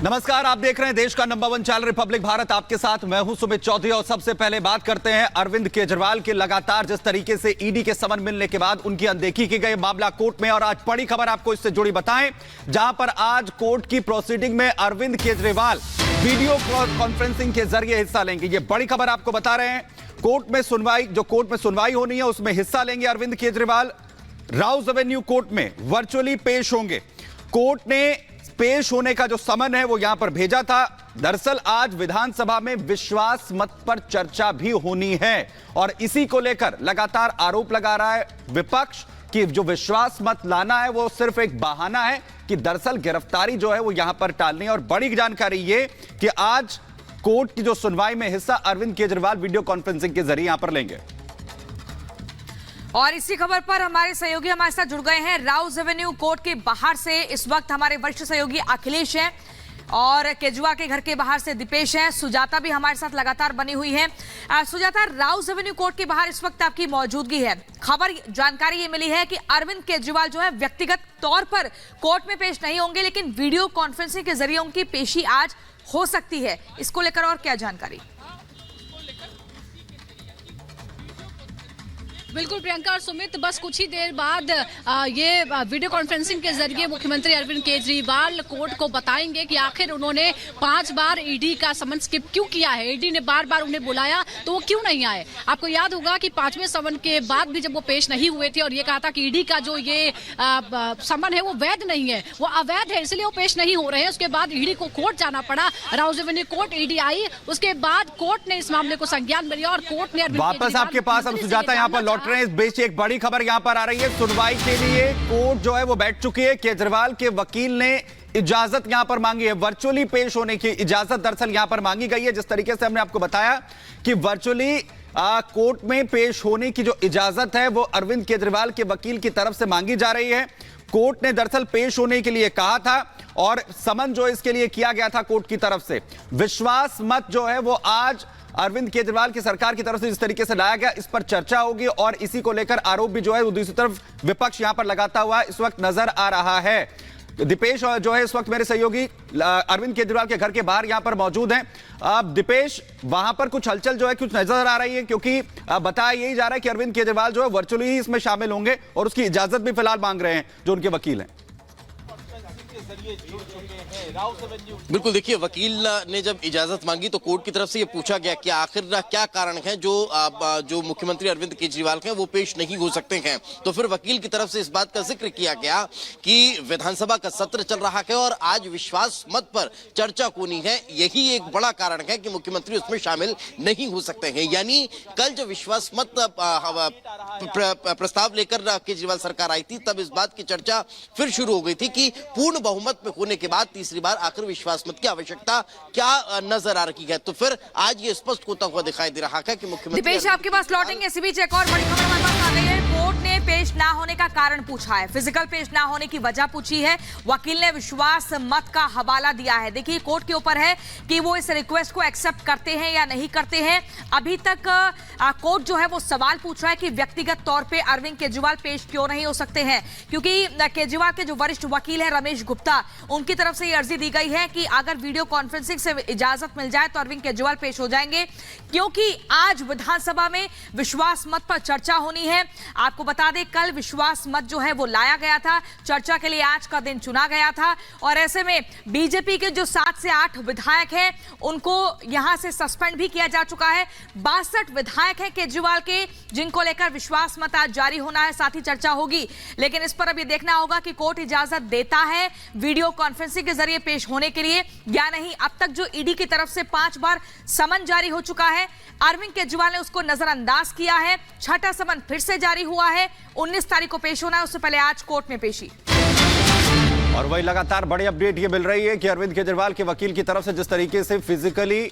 नमस्कार, आप देख रहे हैं देश का नंबर 1 चैनल रिपब्लिक भारत। आपके साथ मैं हूं सुमित चौधरी और सबसे पहले बात करते हैं अरविंद केजरीवाल के लगातार जिस तरीके से ईडी के समन मिलने के बाद उनकी अनदेखी की गई मामला कोर्ट में। और आज बड़ी खबर आपको इससे जुड़ी बताएं, जहां पर आज कोर्ट की प्रोसीडिंग में अरविंद केजरीवाल वीडियो कॉन्फ्रेंसिंग के जरिए हिस्सा लेंगे। ये बड़ी खबर आपको बता रहे हैं। कोर्ट में सुनवाई होनी है, उसमें हिस्सा लेंगे अरविंद केजरीवाल। राउज एवेन्यू कोर्ट में वर्चुअली पेश होंगे। कोर्ट ने पेश होने का जो समन है वो यहां पर भेजा था। दरअसल आज विधानसभा में विश्वास मत पर चर्चा भी होनी है और इसी को लेकर लगातार आरोप लगा रहा है विपक्ष कि जो विश्वास मत लाना है वो सिर्फ एक बहाना है, कि दरअसल गिरफ्तारी जो है वो यहां पर टालनी है। और बड़ी जानकारी ये कि आज कोर्ट की जो सुनवाई में हिस्सा अरविंद केजरीवाल वीडियो कॉन्फ्रेंसिंग के जरिए यहां पर लेंगे। और इसी खबर पर हमारे सहयोगी हमारे साथ जुड़ गए हैं। राउज एवेन्यू कोर्ट के बाहर से इस वक्त हमारे वरिष्ठ सहयोगी अखिलेश हैं और केजरीवाल के घर के बाहर से दीपेश हैं। सुजाता भी हमारे साथ लगातार बनी हुई है। सुजाता, राउज एवेन्यू कोर्ट के बाहर इस वक्त आपकी मौजूदगी है। खबर जानकारी ये मिली है कि अरविंद केजरीवाल जो है व्यक्तिगत तौर पर कोर्ट में पेश नहीं होंगे, लेकिन वीडियो कॉन्फ्रेंसिंग के जरिए उनकी पेशी आज हो सकती है। इसको लेकर और क्या जानकारी? बिल्कुल प्रियंका और सुमित, बस कुछ ही देर बाद ये वीडियो कॉन्फ्रेंसिंग के जरिए मुख्यमंत्री अरविंद केजरीवाल कोर्ट को बताएंगे कि आखिर उन्होंने 5 बार ईडी का समन स्किप क्यों किया है। ईडी ने बार बार उन्हें बुलाया तो वो क्यों नहीं आए। आपको याद होगा कि 5वें समन के बाद भी जब वो पेश नहीं हुए थे और ये कहा था कि ईडी का जो ये समन है वो वैध नहीं है, वो अवैध है, इसलिए वो पेश नहीं हो रहे हैं। उसके बाद ईडी को कोर्ट जाना पड़ा, राउज एवेन्यू कोर्ट, ईडी आई, उसके बाद कोर्ट ने इस मामले को संज्ञान में लिया और कोर्ट ने वापस आपके पास हम सुजाता यहां पर इस बीच एक बड़ी खबर यहां पर आ रही है। सुनवाई के लिए कोर्ट जो है वो बैठ चुकी है। केजरीवाल के वकील ने इजाजत यहां पर मांगी है, वर्चुअली पेश होने की इजाजत दरअसल यहां पर मांगी गई है। जिस तरीके से हमने आपको बताया कि वर्चुअली कोर्ट में पेश होने की जो इजाजत है वो अरविंद केजरीवाल के वकील की तरफ से मांगी जा रही है। कोर्ट ने दरअसल पेश होने के लिए कहा था और समन जो इसके लिए किया गया था कोर्ट की तरफ से। विश्वास मत जो है वो आज अरविंद केजरीवाल की सरकार की तरफ से जिस तरीके से लाया गया, इस पर चर्चा होगी और इसी को लेकर आरोप भी जो है वो दूसरी तरफ विपक्ष यहां पर लगाता हुआ इस वक्त नजर आ रहा है। दीपेश जो है इस वक्त मेरे सहयोगी अरविंद केजरीवाल के घर के बाहर यहां पर मौजूद हैं। अब दीपेश, वहां पर कुछ हलचल जो है कुछ नजर आ रही है, क्योंकि बताया यही जा रहा है कि अरविंद केजरीवाल जो है वर्चुअली ही इसमें शामिल होंगे और उसकी इजाजत भी फिलहाल मांग रहे हैं जो उनके वकील हैं। बिल्कुल, देखिए, वकील ने जब इजाजत मांगी तो कोर्ट की तरफ से ये पूछा गया कि आखिर क्या कारण है जो मुख्यमंत्री अरविंद केजरीवाल हैं वो पेश नहीं हो सकते हैं। तो फिर वकील की तरफ से इस बात का जिक्र किया गया कि विधानसभा का सत्र चल रहा है और आज विश्वास मत पर चर्चा होनी है, यही एक बड़ा कारण है कि मुख्यमंत्री उसमें शामिल नहीं हो सकते हैं। यानी कल जो विश्वास मत प्रस्ताव लेकर केजरीवाल सरकार आई थी, तब इस बात की चर्चा फिर शुरू हो गई थी कि पूर्ण बहुमत में होने के बाद तीसरी बार आखिर विश्वास मत की आवश्यकता क्या नजर आ रही है। तो फिर आज ये स्पष्ट होता हुआ दिखाई दे रहा है कि मुख्यमंत्री दीपेश आपके पास लौटेंगे। इसी बीच एक और बड़ी खबर हमारे पास आ गई है। कोर्ट ने पेश ना होने का कारण पूछा है, फिजिकल पेश ना होने की वजह पूछी है। वकील ने विश्वास मत का हवाला दिया है। देखिए, कोर्ट के ऊपर है कि वो इस रिक्वेस्ट को एक्सेप्ट करते हैं या नहीं करते हैं। अभी तक कोर्ट जो है वो सवाल पूछ रहा है कि व्यक्तिगत तौर पर अरविंद केजरीवाल पेश क्यों नहीं हो सकते हैं, क्योंकि केजरीवाल के जो वरिष्ठ वकील है रमेश गुप्ता, उनकी तरफ से ये अर्जी दी गई है कि अगर वीडियो कॉन्फ्रेंसिंग से इजाजत मिल जाए तो अरविंद केजरीवाल पेश हो जाएंगे, क्योंकि आज विधानसभा में विश्वास मत पर चर्चा होनी है। आपको बता दें, कल विश्वास मत जो है वो लाया गया था, चर्चा के लिए आज का दिन चुना गया था और ऐसे में बीजेपी के जो 7 से 8 विधायक हैं उनको यहां से सस्पेंड भी किया जा चुका है। 62 विधायक हैं केजरीवाल के, जिनको लेकर विश्वास मत आज जारी होना है, साथ ही चर्चा होगी। लेकिन इस पर अभी देखना होगा कि कोर्ट इजाजत देता है वीडियो कॉन्फ्रेंसिंग के जरिए पेश होने के लिए या नहीं। अब तक जो ईडी की तरफ से 5 बार समन जारी हो चुका है, अरविंद केजरीवाल ने उसको नजरअंदाज किया है। 6ठा समन फिर से जारी हुआ है, 19 तारीख को पेश होना है, उससे पहले आज कोर्ट में पेशी। और वही लगातार बड़ी अपडेट ये मिल रही है कि अरविंद केजरीवाल के वकील की तरफ से जिस तरीके से फिजिकली,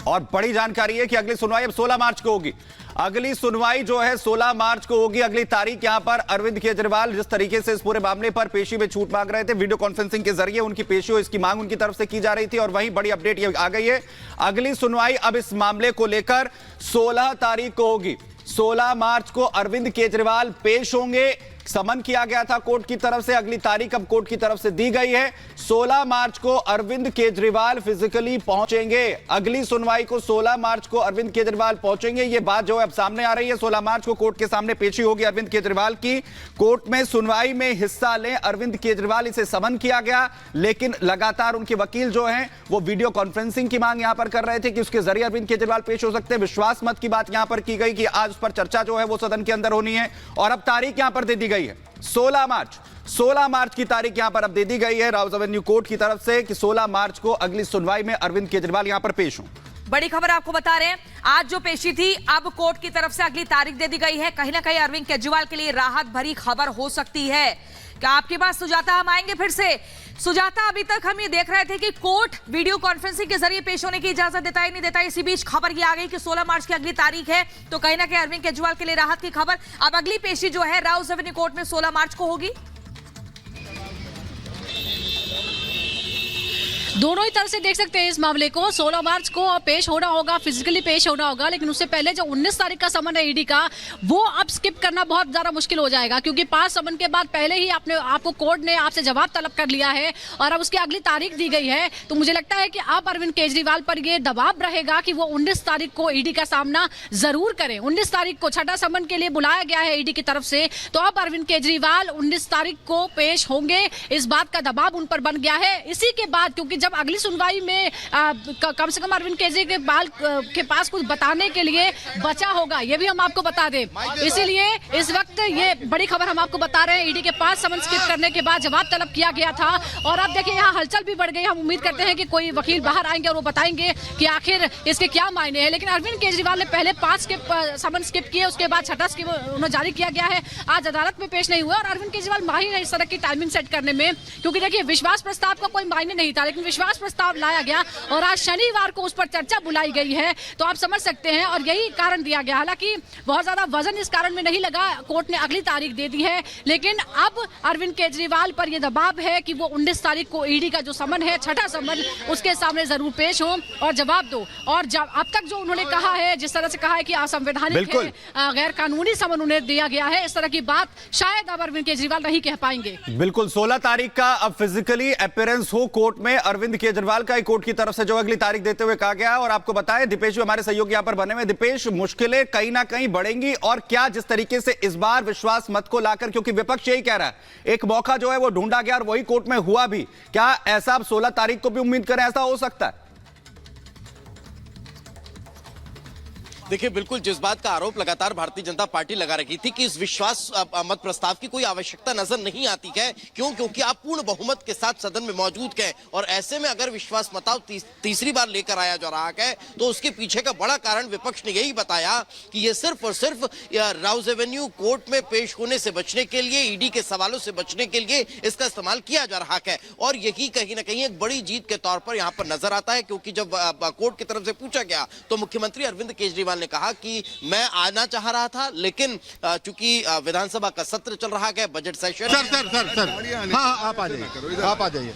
और बड़ी जानकारी है कि अगली सुनवाई अब 16 मार्च को होगी। अगली सुनवाई जो है 16 मार्च को होगी। अगली तारीख यहां पर अरविंद केजरीवाल जिस तरीके से इस पूरे मामले पर पेशी में छूट मांग रहे थे, वीडियो कॉन्फ्रेंसिंग के जरिए उनकी पेशी हो, इसकी मांग उनकी तरफ से की जा रही थी। और वहीं बड़ी अपडेट ये आ गई है, अगली सुनवाई अब इस मामले को लेकर 16 तारीख को होगी। 16 मार्च को अरविंद केजरीवाल पेश होंगे समन किया गया था कोर्ट की तरफ से। अगली तारीख अब कोर्ट की तरफ से दी गई है। 16 मार्च को अरविंद केजरीवाल फिजिकली पहुंचेंगे। अगली सुनवाई को 16 मार्च को अरविंद केजरीवाल पहुंचेंगे। ये बात जो है अब सामने आ रही है। 16 मार्च को कोर्ट के सामने पेशी होगी अरविंद केजरीवाल की। कोर्ट में सुनवाई में हिस्सा लें अरविंद केजरीवाल, इसे समन किया गया, लेकिन लगातार उनके वकील जो हैं वो वीडियो कॉन्फ्रेंसिंग की मांग यहां पर कर रहे थे कि उसके जरिए अरविंद केजरीवाल पेश हो सकते हैं। विश्वास मत की बात यहां पर की गई कि आज उस पर चर्चा जो है वो सदन के अंदर होनी है, और अब तारीख यहां पर दे दी गई है 16 मार्च की तारीख यहां पर अब दे दी गई है राउज एवेन्यू कोर्ट की तरफ से कि 16 मार्च को अगली सुनवाई में अरविंद केजरीवाल यहां पर पेश हों। बड़ी खबर आपको बता रहे हैं, आज जो पेशी थी अब कोर्ट की तरफ से अगली तारीख दे दी गई है। कहीं ना कहीं अरविंद केजरीवाल के लिए राहत भरी खबर हो सकती है। क्या आपके पास सुजाता हम आएंगे फिर से। सुजाता, अभी तक हम ये देख रहे थे कि कोर्ट वीडियो कॉन्फ्रेंसिंग के जरिए पेश होने की इजाजत देता ही नहीं देता। इसी बीच खबर ये आ गई कि 16 मार्च की अगली तारीख है, तो कहीं ना कहीं अरविंद केजरीवाल के लिए राहत की खबर। अब अगली पेशी जो है राउज एवेन्यू कोर्ट में 16 मार्च को होगी। दोनों ही तरफ से देख सकते हैं इस मामले को। 16 मार्च को पेश होना होगा, फिजिकली पेश होना होगा, लेकिन उससे पहले जो 19 तारीख का समन है ईडी का, वो अब स्किप करना बहुत ज्यादा मुश्किल हो जाएगा, क्योंकि 5 समन के बाद पहले ही आपको कोर्ट ने आपसे जवाब तलब कर लिया है और अब उसकी अगली तारीख दी गई है। तो मुझे लगता है कि अब अरविंद केजरीवाल पर यह दबाव रहेगा कि वो 19 तारीख को ईडी का सामना जरूर करें। 19 तारीख को छठा समन के लिए बुलाया गया है ईडी की तरफ से, तो अब अरविंद केजरीवाल 19 तारीख को पेश होंगे, इस बात का दबाव उन पर बन गया है। इसी के बाद, क्योंकि जब अगली सुनवाई में कम से कम अरविंद केजरीवाल के पास कुछ बताने के लिए बचा होगा, ये भी हम आपको बता दें। इसीलिए इस वक्त ये बड़ी खबर हम आपको बता रहे हैं, ईडी के पास समन स्किप करने के बाद जवाब तलब किया गया था और अब देखिए यहाँ हलचल भी बढ़ गई। हम उम्मीद करते हैं कि कोई वकील बाहर आएंगे और वो बताएंगे कि आखिर इसके क्या मायने हैं। लेकिन अरविंद केजरीवाल ने पहले 5 समन स्किप किए, उसके बाद छठा उन्हें जारी किया गया है। आज अदालत में पेश नहीं हुआ और अरविंद केजरीवाल माहिर है इस तरह की टाइमिंग सेट करने में, क्योंकि देखिए विश्वास प्रस्ताव का कोई मायने नहीं था, लेकिन विश्वास प्रस्ताव लाया गया और आज शनिवार को उस पर चर्चा बुलाई गई है, तो आप समझ सकते हैं और यही कारण दिया गया। हालांकि बहुत ज्यादा वजन इस कारण में नहीं लगा, कोर्ट ने अगली तारीख दे दी है, लेकिन अब अरविंद केजरीवाल पर यह दबाव है कि वो 19 तारीख को ईडी का जो समन है, छठा समन, उसके सामने जरूर पेश हो और जवाब दो। और अब तक जो उन्होंने कहा है, जिस तरह से कहा है कि असंवैधानिक है, गैर कानूनी समन उन्हें दिया गया है, इस तरह की बात शायद अब अरविंद केजरीवाल नहीं कह पाएंगे। बिल्कुल 16 तारीख का अब फिजिकली अपीयरेंस हो कोर्ट में अरविंद केजरीवाल का, कोर्ट की तरफ से जो अगली तारीख देते हुए कहा गया। और आपको बताएं, दीपेश भी हमारे सहयोगी यहां पर बने हुए। दीपेश, मुश्किलें कहीं ना कहीं बढ़ेंगी और क्या जिस तरीके से इस बार विश्वास मत को लाकर, क्योंकि विपक्ष यही कह रहा है, एक मौका जो है वो ढूंढा गया और वही कोर्ट में हुआ भी, क्या ऐसा अब 16 तारीख को भी उम्मीद करें ऐसा हो सकता है? देखिए, बिल्कुल जिस बात का आरोप लगातार भारतीय जनता पार्टी लगा रही थी कि इस विश्वास मत प्रस्ताव की कोई आवश्यकता नजर नहीं आती है, क्योंकि आप पूर्ण बहुमत के साथ सदन में मौजूद हैं और ऐसे में अगर विश्वास मताव तीसरी बार लेकर आया जा रहा है तो उसके पीछे का बड़ा कारण विपक्ष ने यही बताया कि ये सिर्फ और सिर्फ राउज एवेन्यू कोर्ट में पेश होने से बचने के लिए, ईडी के सवालों से बचने के लिए इसका इस्तेमाल किया जा रहा है। और यही कहीं ना कहीं एक बड़ी जीत के तौर पर यहाँ पर नजर आता है, क्योंकि जब कोर्ट की तरफ से पूछा गया तो मुख्यमंत्री अरविंद केजरीवाल ने कहा कि मैं आना चाह रहा था, लेकिन चूंकि विधानसभा का सत्र चल रहा है, बजट सेशन। सर हाँ, आप आ जाइए, आप आ जाइए,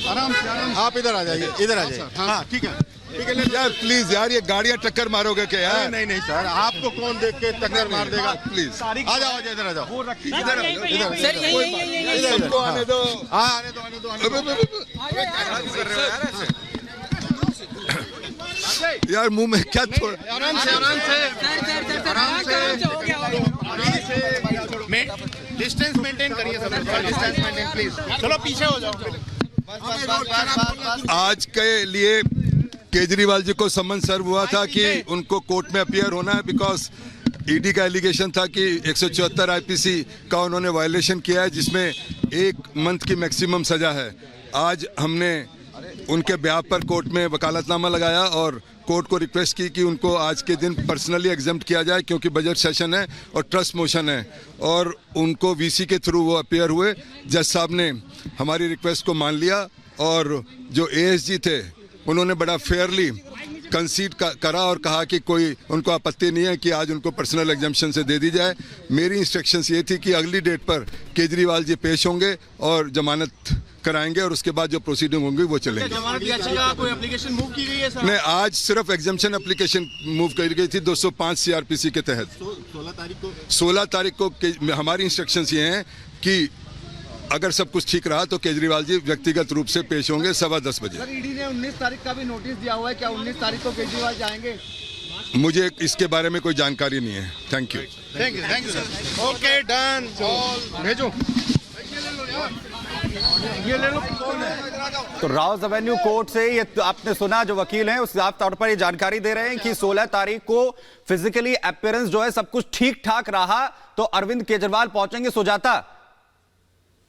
आराम से, आप इधर आ जाइए, इधर आ जाइए। हाँ ठीक है यार, प्लीज यार, ये गाड़ियां टक्कर मारोगे क्या यार? नहीं सर, आपको कौन देख के टक्कर मार देगा? प्लीज आ जाओ, इधर आ जाओ, इधर सबको आने दो, आने दो। यार मुंह में क्या छोड़, आराम से डिस्टेंस मेंटेन करिए सब, डिस्टेंस मेंटेन प्लीज। चलो पीछे हो जाओ। आज के लिए केजरीवाल जी को समन सर्व हुआ था कि उनको कोर्ट में अपीयर होना है, बिकॉज ईडी का एलिगेशन था कि 174 आईपीसी का उन्होंने वायलेशन किया है, जिसमें 1 मंथ की मैक्सिमम सजा है। आज हमने उनके ब्याह पर कोर्ट में वकालतनामा लगाया और कोर्ट को रिक्वेस्ट की कि उनको आज के दिन पर्सनली एग्जम्प्ट किया जाए, क्योंकि बजट सेशन है और ट्रस्ट मोशन है, और उनको वीसी के थ्रू वो अपीयर हुए। जज साहब ने हमारी रिक्वेस्ट को मान लिया और जो एएसजी थे उन्होंने बड़ा फेयरली कंसीड करा और कहा कि कोई उनको आपत्ति नहीं है कि आज उनको पर्सनल एग्जम्पशन से दे दी जाए। मेरी इंस्ट्रक्शंस ये थी कि अगली डेट पर केजरीवाल जी पेश होंगे और जमानत कराएंगे और उसके बाद जो प्रोसीडिंग होंगी वो चलेंगे। कोई एप्लीकेशन मूव की गई है सर? नहीं, आज सिर्फ एग्जाम्शन एप्लीकेशन मूव करी गई थी 205 सीआरपीसी के तहत। 16 तारीख को हमारी इंस्ट्रक्शंस ये हैं कि अगर सब कुछ ठीक रहा तो केजरीवाल जी व्यक्तिगत रूप से पेश होंगे 10:15 बजे। सर, ईडी ने 19 तारीख का भी नोटिस दिया हुआ है, क्या 19 तारीख को केजरीवाल जाएंगे? मुझे इसके बारे में कोई जानकारी नहीं है। Thank you sir. Okay, done, भेजो। ये ले लो। तो राउज एवेन्यू कोर्ट से ये आपने सुना, जो वकील हैं उस साफ तौर पर ये जानकारी दे रहे हैं कि 16 तारीख को फिजिकली अपीयरेंस जो है सब कुछ ठीक ठाक रहा तो अरविंद केजरीवाल पहुंचेंगे सुजाता।